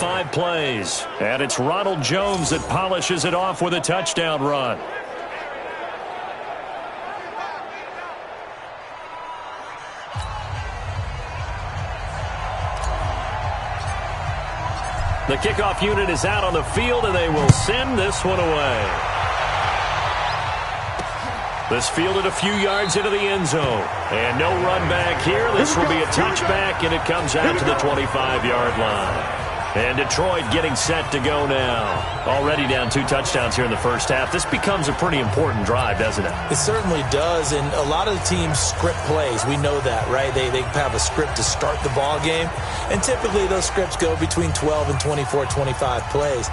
25 plays. And it's Ronald Jones that polishes it off with a touchdown run. The kickoff unit is out on the field, and they will send this one away. This fielded a few yards into the end zone. And no run back here. This will be a touchback, and it comes out to the 25-yard line. And Detroit getting set to go now. Already down 2 touchdowns here in the first half. This becomes a pretty important drive, doesn't it? It certainly does, and a lot of the teams script plays. We know that, right? They have a script to start the ball game, and typically those scripts go between 12 and 24, 25 plays.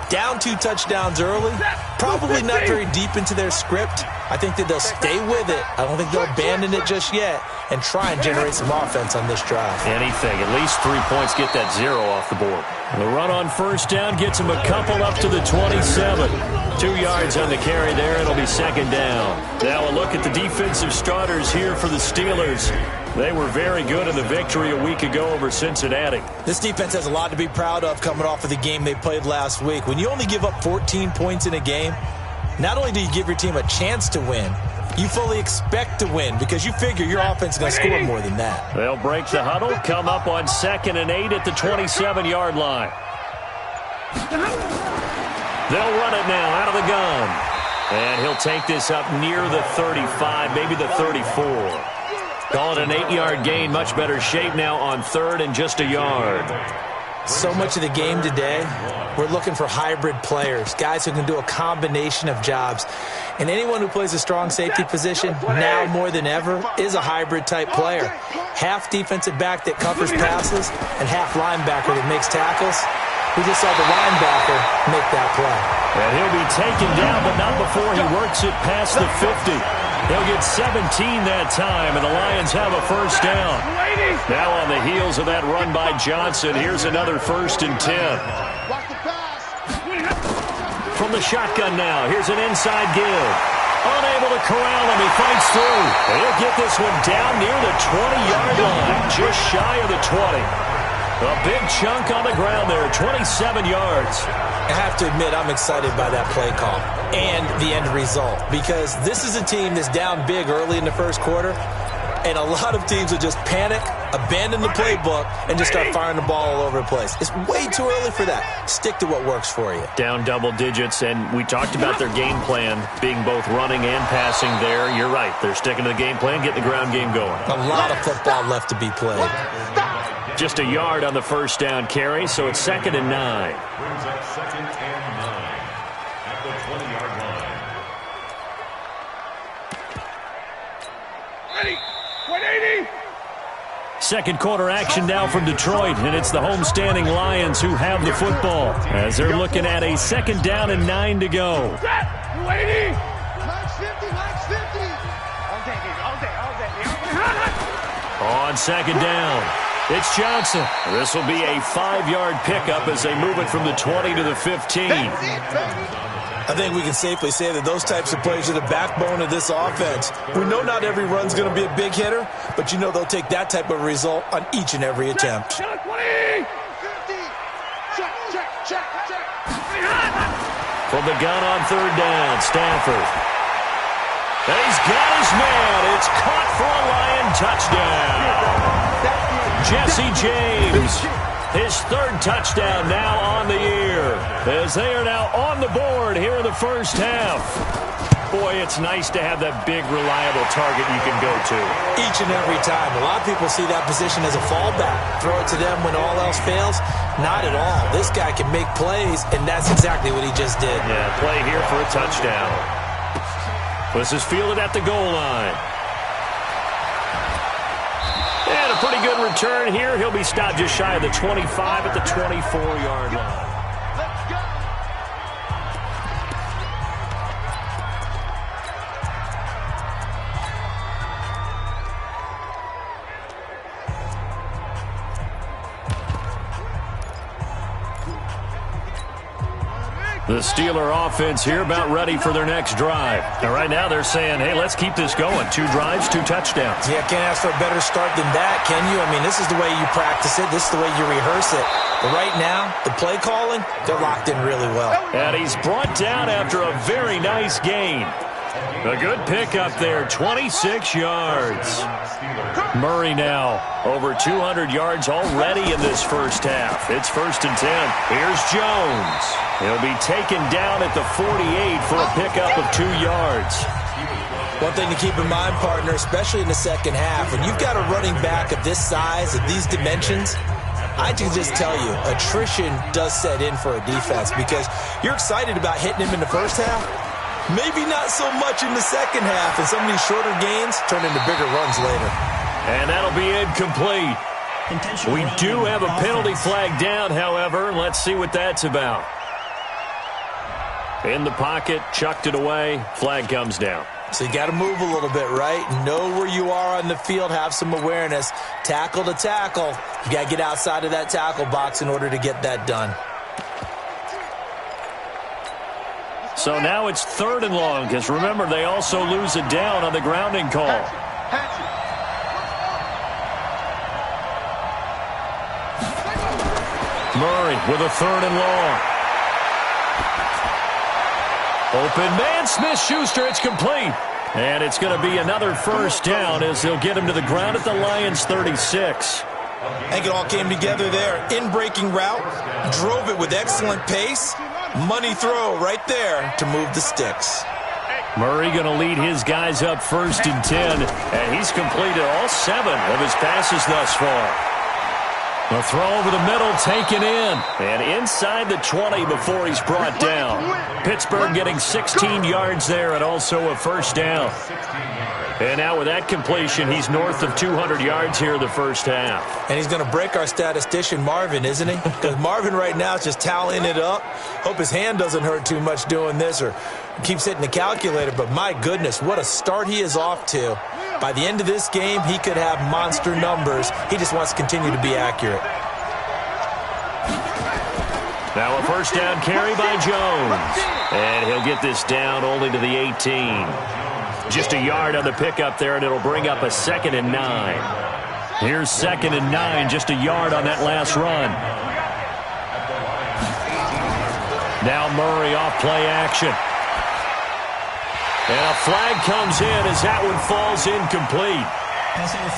Down 2 touchdowns early, probably not very deep into their script. I think that they'll stay with it. I don't think they'll abandon it just yet and try and generate some offense on this drive. Anything. At least 3 points, get that 0 off the board. The run on first down gets them a couple up to the 27. 2 yards on the carry there. It'll be second down. Now a look at the defensive starters here for the Steelers. They were very good in the victory a week ago over Cincinnati. This defense has a lot to be proud of coming off of the game they played last week. When you only give up 14 points in a game, not only do you give your team a chance to win, you fully expect to win because you figure your offense is going to score more than that. They'll break the huddle, come up on 2nd and 8 at the 27-yard line. They'll run it now out of the gun. And he'll take this up near the 35, maybe the 34. Call it an 8-yard gain. Much better shape now on 3rd and just a yard. So much of the game today, we're looking for hybrid players, guys who can do a combination of jobs. And anyone who plays a strong safety position, now more than ever, is a hybrid-type player. Half defensive back that covers passes and half linebacker that makes tackles. We just saw the linebacker make that play. And he'll be taken down, but not before he works it past the 50. He'll get 17 that time, and the Lions have a first down. Now on the heels of that run by Johnson, here's another 1st and 10. From the shotgun now, here's an inside give. Unable to corral him, he fights through. He'll get this one down near the 20-yard line, just shy of the 20. A big chunk on the ground there, 27 yards. I have to admit, I'm excited by that play call and the end result because this is a team that's down big early in the first quarter, and a lot of teams will just panic, abandon the playbook, and just start firing the ball all over the place. It's way too early for that. Stick to what works for you. Down double digits, and we talked about their game plan being both running and passing there. You're right. They're sticking to the game plan, getting the ground game going. A lot of football left to be played. Just a yard on the first down carry, so it's 2nd and 9. Second quarter action now from Detroit, and it's the homestanding Lions who have the football as they're looking at a 2nd down and 9 to go. On 2nd down, it's Johnson. This will be a 5-yard pickup as they move it from the 20 to the 15. I think we can safely say that those types of plays are the backbone of this offense. We know not every run's going to be a big hitter, but you know they'll take that type of result on each and every attempt. From the gun on 3rd down, Stafford. And he's got his man. It's caught for a Lion touchdown. Jesse James, his 3rd touchdown now on the year, as they are now on the board here in the first half. Boy, it's nice to have that big, reliable target you can go to. Each and every time. A lot of people see that position as a fallback. Throw it to them when all else fails. Not at all. This guy can make plays, and that's exactly what he just did. Yeah, play here for a touchdown. This is fielded at the goal line. And a pretty good return here. He'll be stopped just shy of the 25 at the 24-yard line. The Steeler offense here about ready for their next drive. And right now they're saying, hey, let's keep this going. 2 drives, 2 touchdowns. Yeah, can't ask for a better start than that, can you? I mean, this is the way you practice it. This is the way you rehearse it. But right now, the play calling, they're locked in really well. And he's brought down after a very nice gain. A good pickup there, 26 yards. Murray now over 200 yards already in this first half. It's 1st and 10. Here's Jones. He'll be taken down at the 48 for a pickup of 2 yards. One thing to keep in mind, partner, especially in the second half, when you've got a running back of this size, of these dimensions, I can just tell you, attrition does set in for a defense because you're excited about hitting him in the first half. Maybe not so much in the second half, and some of these shorter gains turn into bigger runs later. And that'll be incomplete. We do have a penalty flag down, however. Let's see what that's about. In the pocket, chucked it away, flag comes down. So you got to move a little bit, right? Know where you are on the field, have some awareness. Tackle to tackle. You got to get outside of that tackle box in order to get that done. So now it's 3rd and long, because remember, they also lose a down on the grounding call. Murray with a 3rd and long. Open man, Smith-Schuster, it's complete. And it's going to be another first down as they'll get him to the ground at the Lions' 36. I think it all came together there. In-breaking route, drove it with excellent pace. Money throw right there to move the sticks. Murray going to lead his guys up 1st and 10, and he's completed all 7 of his passes thus far. The throw over the middle taken in, and inside the 20 before he's brought down. Pittsburgh getting 16 yards there and also a first down. And now with that completion, he's north of 200 yards here in the first half. And he's going to break our statistician, Marvin, isn't he? Because Marvin right now is just tallying it up. Hope his hand doesn't hurt too much doing this or keeps hitting the calculator. But my goodness, what a start he is off to. By the end of this game, he could have monster numbers. He just wants to continue to be accurate. Now a first down carry by Jones. And he'll get this down only to the 18. Just a yard on the pickup there, and it'll bring up a 2nd and 9. Here's 2nd and 9, just a yard on that last run. Now Murray off play action. And a flag comes in as that one falls incomplete.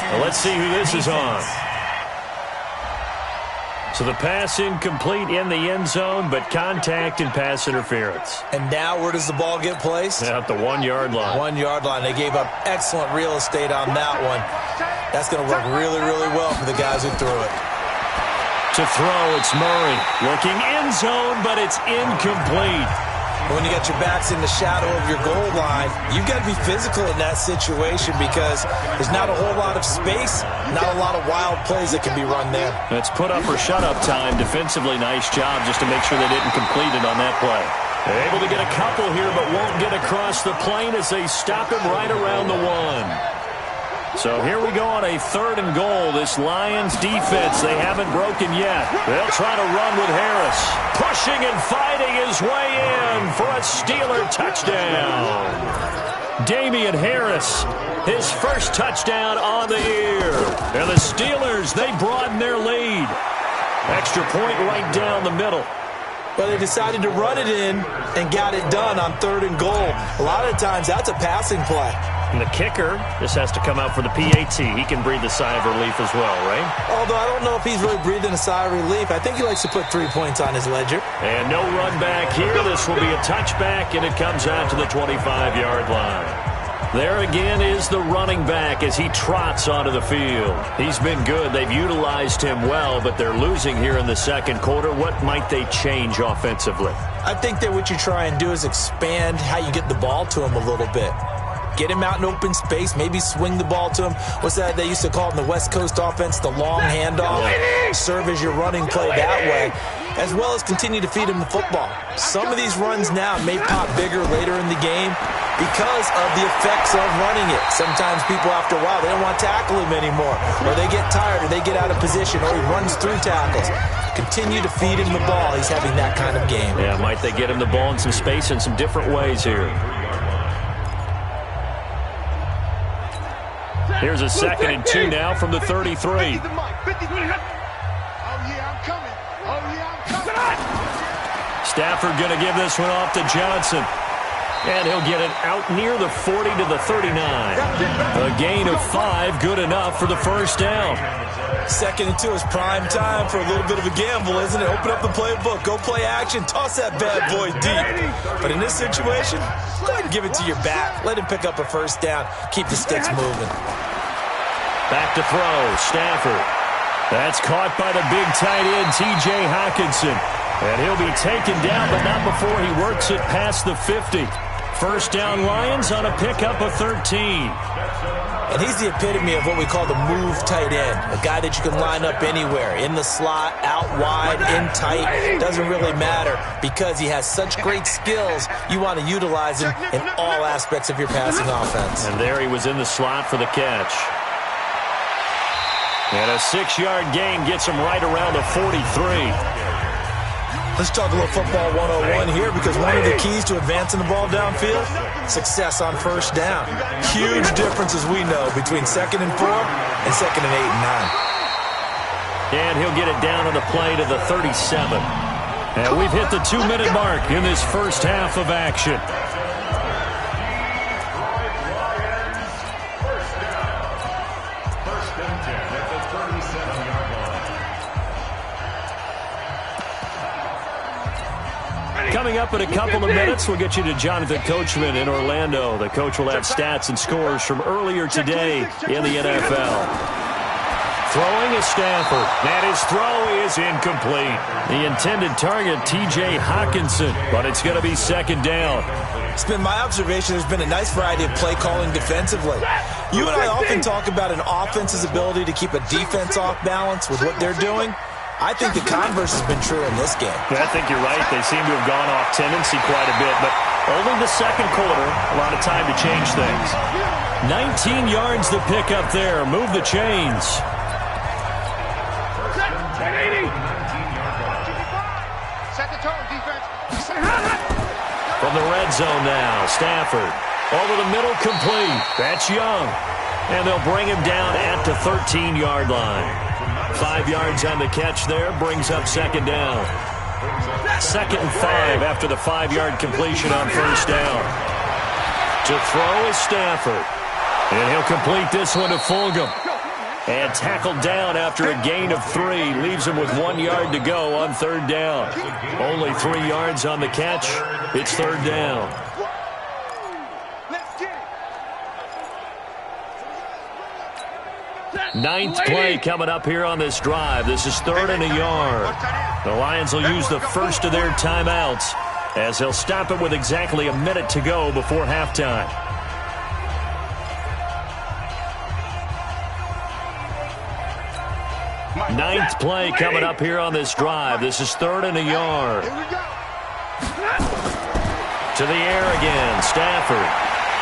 Well, let's see who this is on. So the pass incomplete in the end zone, but contact and pass interference. And now where does the ball get placed? At the 1 yard line. 1 yard line. They gave up excellent real estate on that one. That's going to work really, really well for the guys who threw it. To throw, it's Murray. Looking end zone, but it's incomplete. When you got your backs in the shadow of your goal line, you've got to be physical in that situation because there's not a whole lot of space, not a lot of wild plays that can be run there. It's put up or shut up time. Defensively, nice job just to make sure they didn't complete it on that play. They're able to get a couple here, but won't get across the plane as they stop him right around the 1. So here we go on a 3rd and goal. This Lions defense, they haven't broken yet. They'll try to run with Harris. Pushing and fighting his way in for a Steeler touchdown. Damian Harris, his first touchdown on the year. And the Steelers, they broaden their lead. Extra point right down the middle. But they decided to run it in and got it done on 3rd and goal. A lot of times that's a passing play. And the kicker just has to come out for the PAT. He can breathe a sigh of relief as well, right? Although I don't know if he's really breathing a sigh of relief. I think he likes to put 3 points on his ledger. And no run back here. This will be a touchback, and it comes out to the 25-yard line. There again is the running back as he trots onto the field. He's been good. They've utilized him well, but they're losing here in the second quarter. What might they change offensively? I think that what you try and do is expand how you get the ball to him a little bit. Get him out in open space, maybe swing the ball to him. What's that they used to call it in the West Coast offense, the long handoff? Serve as your running play that way, as well as continue to feed him the football. Some of these runs now may pop bigger later in the game because of the effects of running it. Sometimes people, after a while, they don't want to tackle him anymore, or they get tired, or they get out of position, or he runs through tackles. Continue to feed him the ball. He's having that kind of game. Yeah, might they get him the ball in some space in some different ways here. Here's a 2nd and 2 now from the 33. Stafford going to give this one off to Johnson. And he'll get it out near the 40 to the 39. A gain of 5, good enough for the first down. 2nd and 2 is prime time for a little bit of a gamble, isn't it? Open up the playbook, go play action, toss that bad boy deep. But in this situation, go ahead and give it to your back. Let him pick up a first down. Keep the sticks moving. Back to throw, Stafford. That's caught by the big tight end, T.J. Hockenson. And he'll be taken down, but not before he works it past the 50. First down Lions on a pickup of 13. And he's the epitome of what we call the move tight end. A guy that you can line up anywhere. In the slot, out wide, in tight. Doesn't really matter because he has such great skills. You want to utilize him in all aspects of your passing offense. And there he was in the slot for the catch. And a 6-yard gain gets him right around the 43. Let's talk a little football 101 here, because one of the keys to advancing the ball downfield, success on first down. Huge difference, as we know, between 2nd and 4 and 2nd and 8 and 9. And he'll get it down on the play to the 37. And we've hit the 2-minute mark in this first half of action. Coming up in a couple of minutes, we'll get you to Jonathan Coachman in Orlando. The coach will have stats and scores from earlier today in the NFL. Throwing is Stafford, and his throw is incomplete. The intended target, T.J. Hockenson, but it's going to be 2nd down. It's been my observation there's been a nice variety of play calling defensively. You and I often talk about an offense's ability to keep a defense off balance with what they're doing. I think the converse has been true in this game. I think you're right. They seem to have gone off tendency quite a bit, but only the 2nd quarter, a lot of time to change things. 19 yards to pick up there. Move the chains. From the red zone now, Stafford. Over the middle, complete. That's Young. And they'll bring him down at the 13-yard line. 5 yards on the catch there, brings up 2nd down. 2nd and 5 after the 5-yard completion on first down. To throw is Stafford. And he'll complete this one to Fulgham. And tackled down after a gain of 3. Leaves him with 1 yard to go on 3rd down. Only 3 yards on the catch. It's 3rd down. Ninth play coming up here on this drive. This is 3rd and a yard. The Lions will use the first of their timeouts as they'll stop it with exactly a minute to go before halftime. Ninth play coming up here on this drive. This is 3rd and a yard. To the air again, Stafford.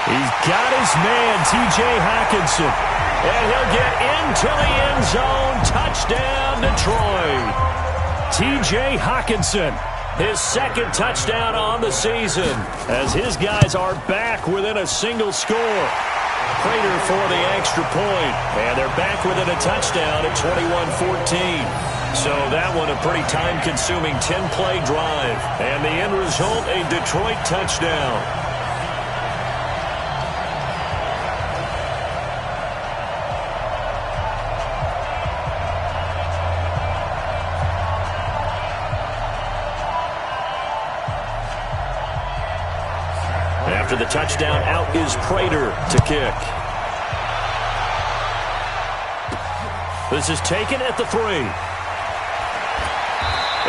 He's got his man, T.J. Hockenson. And he'll get into the end zone. Touchdown, Detroit. T.J. Hockenson, his 2nd touchdown on the season, as his guys are back within a single score. Prater for the extra point, and they're back within a touchdown at 21-14. So that one a pretty time-consuming 10-play drive, and the end result, a Detroit touchdown. After the touchdown, out is Prater to kick. This is taken at the 3.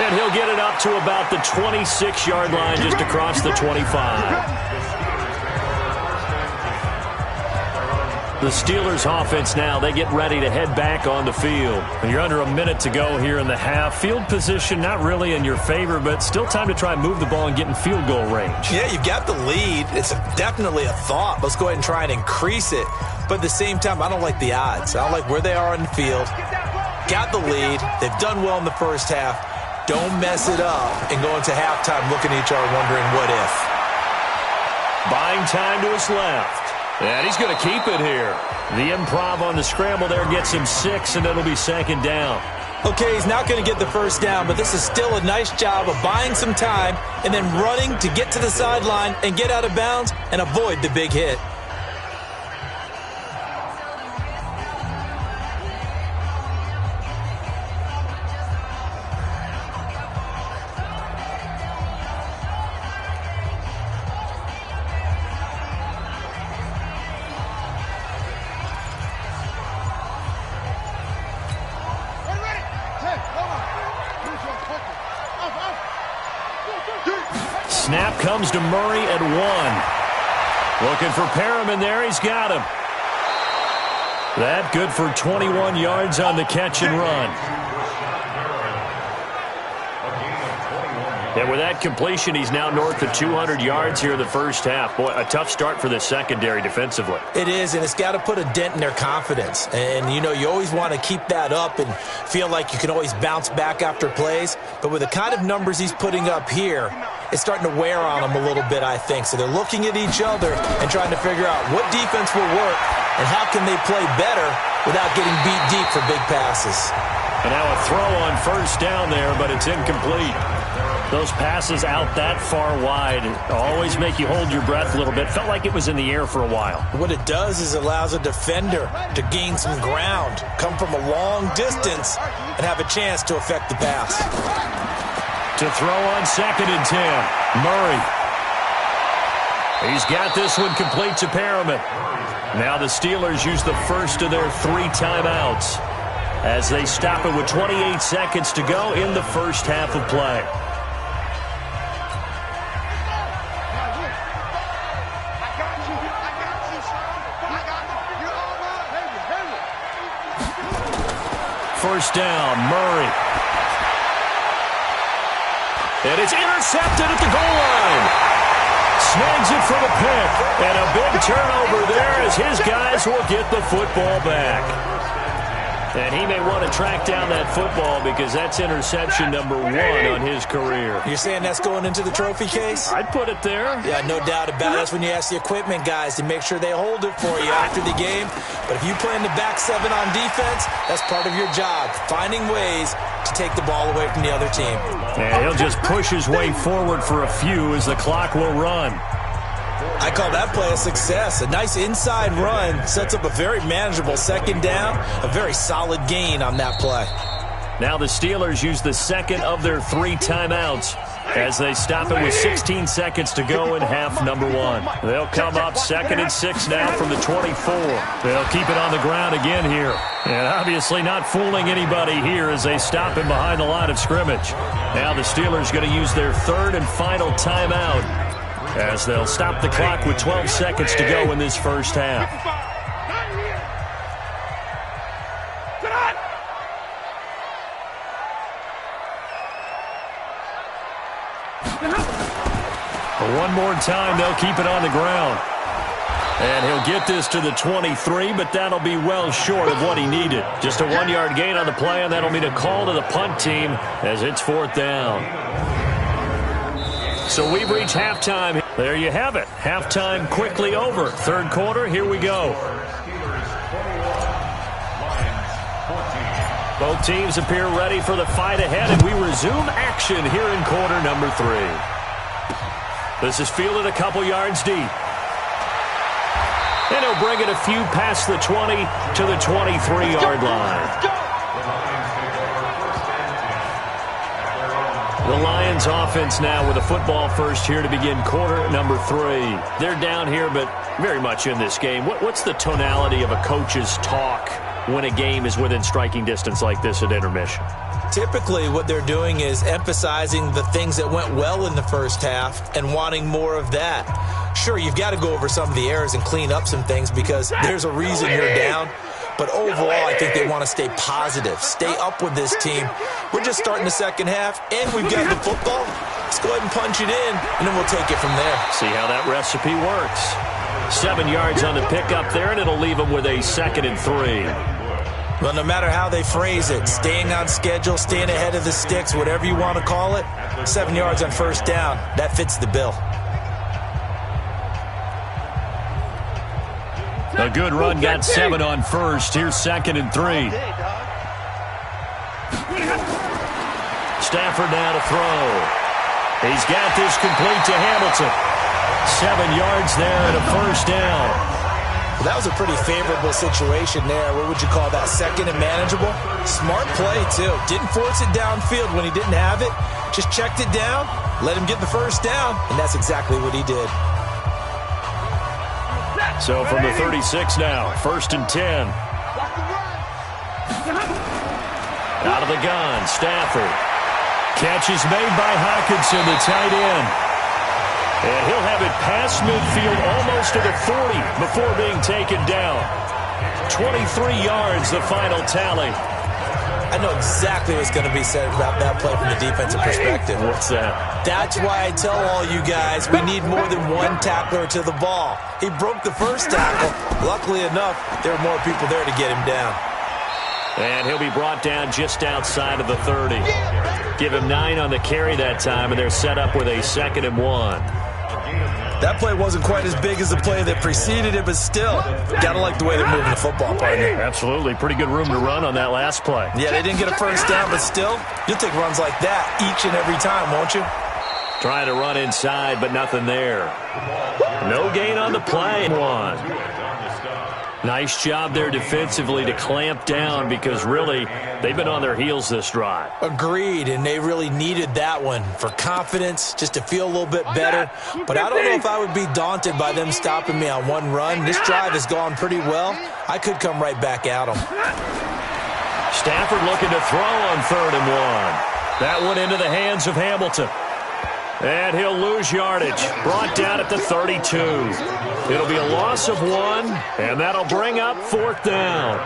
And he'll get it up to about the 26-yard line, just across the 25. The Steelers offense now, they get ready to head back on the field. And you're under a minute to go here in the half. Field position not really in your favor, but still time to try and move the ball and get in field goal range. Yeah, you've got the lead. It's definitely a thought. Let's go ahead and try and increase it. But at the same time, I don't like the odds. I don't like where they are on the field. Got the lead. They've done well in the first half. Don't mess it up and go into halftime looking at each other wondering what if. Buying time to his left. And he's going to keep it here. The improv on the scramble there gets him 6, and it'll be second down. Okay, he's not going to get the first down, but this is still a nice job of buying some time and then running to get to the sideline and get out of bounds and avoid the big hit. Snap comes to Murray at 1. Looking for Perriman there. He's got him. That good for 21 yards on the catch and run. And with that completion, he's now north of 200 yards here in the first half. Boy, a tough start for the secondary defensively. It is, and it's got to put a dent in their confidence. And, you know, you always want to keep that up and feel like you can always bounce back after plays. But with the kind of numbers he's putting up here, it's starting to wear on them a little bit, I think. So they're looking at each other and trying to figure out what defense will work and how can they play better without getting beat deep for big passes. And now a throw on first down there, but it's incomplete. Those passes out that far wide always make you hold your breath a little bit. Felt like it was in the air for a while. What it does is it allows a defender to gain some ground, come from a long distance, and have a chance to affect the pass. To throw on 2nd and 10, Murray. He's got this one complete to Perriman. Now the Steelers use the first of their 3 timeouts as they stop it with 28 seconds to go in the first half of play. First down, Murray. And it's intercepted at the goal line. Snags it for the pick. And a big turnover there as his guys will get the football back. And he may want to track down that football because that's interception number 1 on his career. You're saying that's going into the trophy case? I'd put it there. Yeah, no doubt about it. That's when you ask the equipment guys to make sure they hold it for you after the game. But if you play in the back 7 on defense, that's part of your job, finding ways to take the ball away from the other team. And he'll just push his way forward for a few as the clock will run. I call that play a success. A nice inside run sets up a very manageable second down, a very solid gain on that play. Now the Steelers use the second of their 3 timeouts as they stop it with 16 seconds to go in half number 1. They'll come up 2nd and 6 now from the 24. They'll keep it on the ground again here. And obviously not fooling anybody here as they stop him behind the line of scrimmage. Now the Steelers going to use their 3rd and final timeout as they'll stop the clock with 12 seconds to go in this first half. One more time, they'll keep it on the ground. And he'll get this to the 23, but that'll be well short of what he needed. Just a 1-yard gain on the play, and that'll mean a call to the punt team as it's 4th down. So we've reached halftime. There you have it. Halftime quickly over. 3rd quarter, here we go. Both teams appear ready for the fight ahead, and we resume action here in quarter number 3. This is fielded a couple yards deep. And he'll bring it a few past the 20 to the 23-yard line. The Lions offense now with a football first here to begin quarter number 3. They're down here, but very much in this game. What's the tonality of a coach's talk when a game is within striking distance like this at intermission? Typically, what they're doing is emphasizing the things that went well in the first half and wanting more of that. Sure, you've got to go over some of the errors and clean up some things because there's a reason you're down. But overall, I think they want to stay positive, stay up with this team. We're just starting the second half, and we've got the football. Let's go ahead and punch it in, and then we'll take it from there. See how that recipe works. 7 yards on the pickup there, and it'll leave them with a 2nd and 3. Well, no matter how they phrase it, staying on schedule, staying ahead of the sticks, whatever you want to call it, 7 yards on first down, that fits the bill. A good run got 7 on first. Here's 2nd and 3. Stafford now to throw. He's got this complete to Hamilton. 7 yards there and a first down. Well, that was a pretty favorable situation there. What would you call that? 2nd and manageable? Smart play, too. Didn't force it downfield when he didn't have it. Just checked it down, let him get the first down, and that's exactly what he did. So from the 36 now, 1st and 10. Out of the gun, Stafford. Catch is made by Hockenson, the tight end. And he'll have it past midfield almost to the 40 before being taken down. 23 yards, the final tally. I know exactly what's going to be said about that play from the defensive perspective. What's that? That's why I tell all you guys we need more than one tackler to the ball. He broke the first tackle. Luckily enough, there were more people there to get him down. And he'll be brought down just outside of the 30. Give him 9 on the carry that time, and they're set up with a 2nd and 1. That play wasn't quite as big as the play that preceded it, but still, gotta like the way they're moving the football, partner. Absolutely. Pretty good room to run on that last play. Yeah, they didn't get a first down, but still, you'll take runs like that each and every time, won't you? Trying to run inside, but nothing there. No gain on the play. 1. Nice job there defensively to clamp down because really they've been on their heels this drive. Agreed, and they really needed that one for confidence, just to feel a little bit better. But I don't know if I would be daunted by them stopping me on one run. This drive has gone pretty well. I could come right back at them. Stafford looking to throw on 3rd and 1. That one into the hands of Hamilton. And he'll lose yardage. Brought down at the 32. It'll be a loss of 1, and that'll bring up 4th down.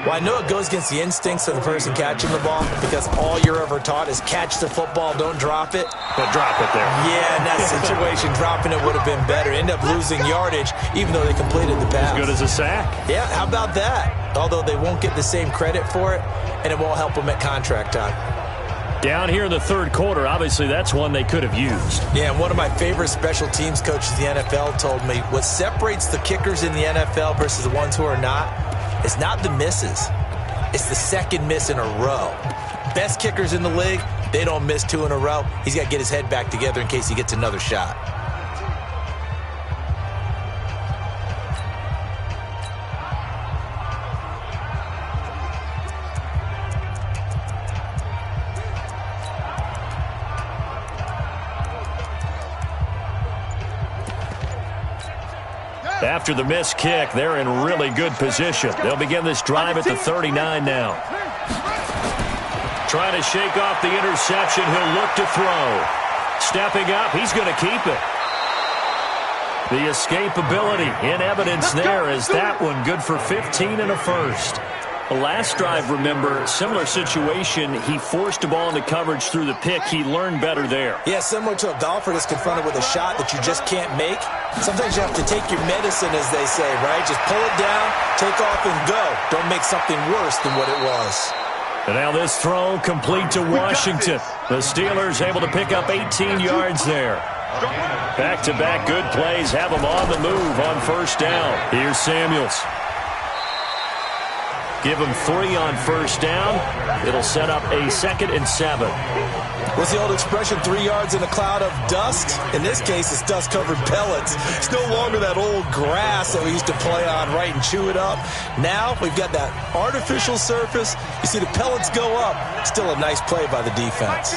Well, I know it goes against the instincts of the person catching the ball because all you're ever taught is catch the football, don't drop it. But drop it there. Yeah, in that situation, dropping it would have been better. End up losing yardage, even though they completed the pass. As good as a sack. Yeah, how about that? Although they won't get the same credit for it, and it won't help them at contract time. Down here in the 3rd quarter, obviously that's one they could have used. Yeah, and one of my favorite special teams coaches in the NFL told me what separates the kickers in the NFL versus the ones who are not is not the misses. It's the 2nd miss in a row. Best kickers in the league, they don't miss 2 in a row. He's got to get his head back together in case he gets another shot. After the missed kick, they're in really good position. They'll begin this drive at the 39 now. Trying to shake off the interception. He'll look to throw. Stepping up, he's going to keep it. The escapability in evidence there as that one good for 15 and a first. The last drive, remember, similar situation. He forced the ball into coverage through the pick. He learned better there. Yeah, similar to a golfer that's confronted with a shot that you just can't make. Sometimes you have to take your medicine, as they say, right? Just pull it down, take off, and go. Don't make something worse than what it was. And now this throw complete to Washington. The Steelers able to pick up 18 yards there. Back-to-back good plays have them on the move on first down. Here's Samuels. Give him 3 on first down. It'll set up a 2nd and 7. What's the old expression, 3 yards in a cloud of dust? In this case, it's dust-covered pellets. It's no longer that old grass that we used to play on, right, and chew it up. Now we've got that artificial surface. You see the pellets go up. Still a nice play by the defense.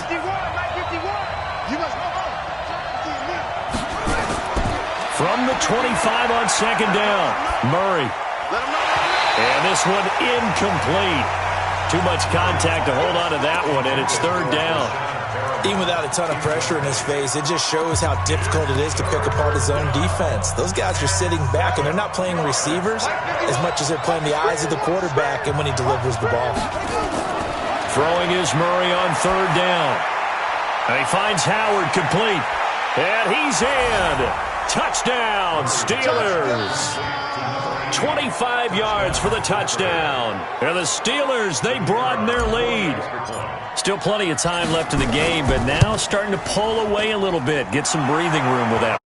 From the 25 on second down, Murray. And this one incomplete. Too much contact to hold on to that one, and it's third down. Even without a ton of pressure in his face, it just shows how difficult it is to pick apart his own defense. Those guys are sitting back, and they're not playing receivers as much as they're playing the eyes of the quarterback and when he delivers the ball. Throwing is Murray on third down. And he finds Howard complete. And he's in. Touchdown, Steelers. 25 yards for the touchdown. And the Steelers, they broaden their lead. Still plenty of time left in the game, but now starting to pull away a little bit. Get some breathing room with that.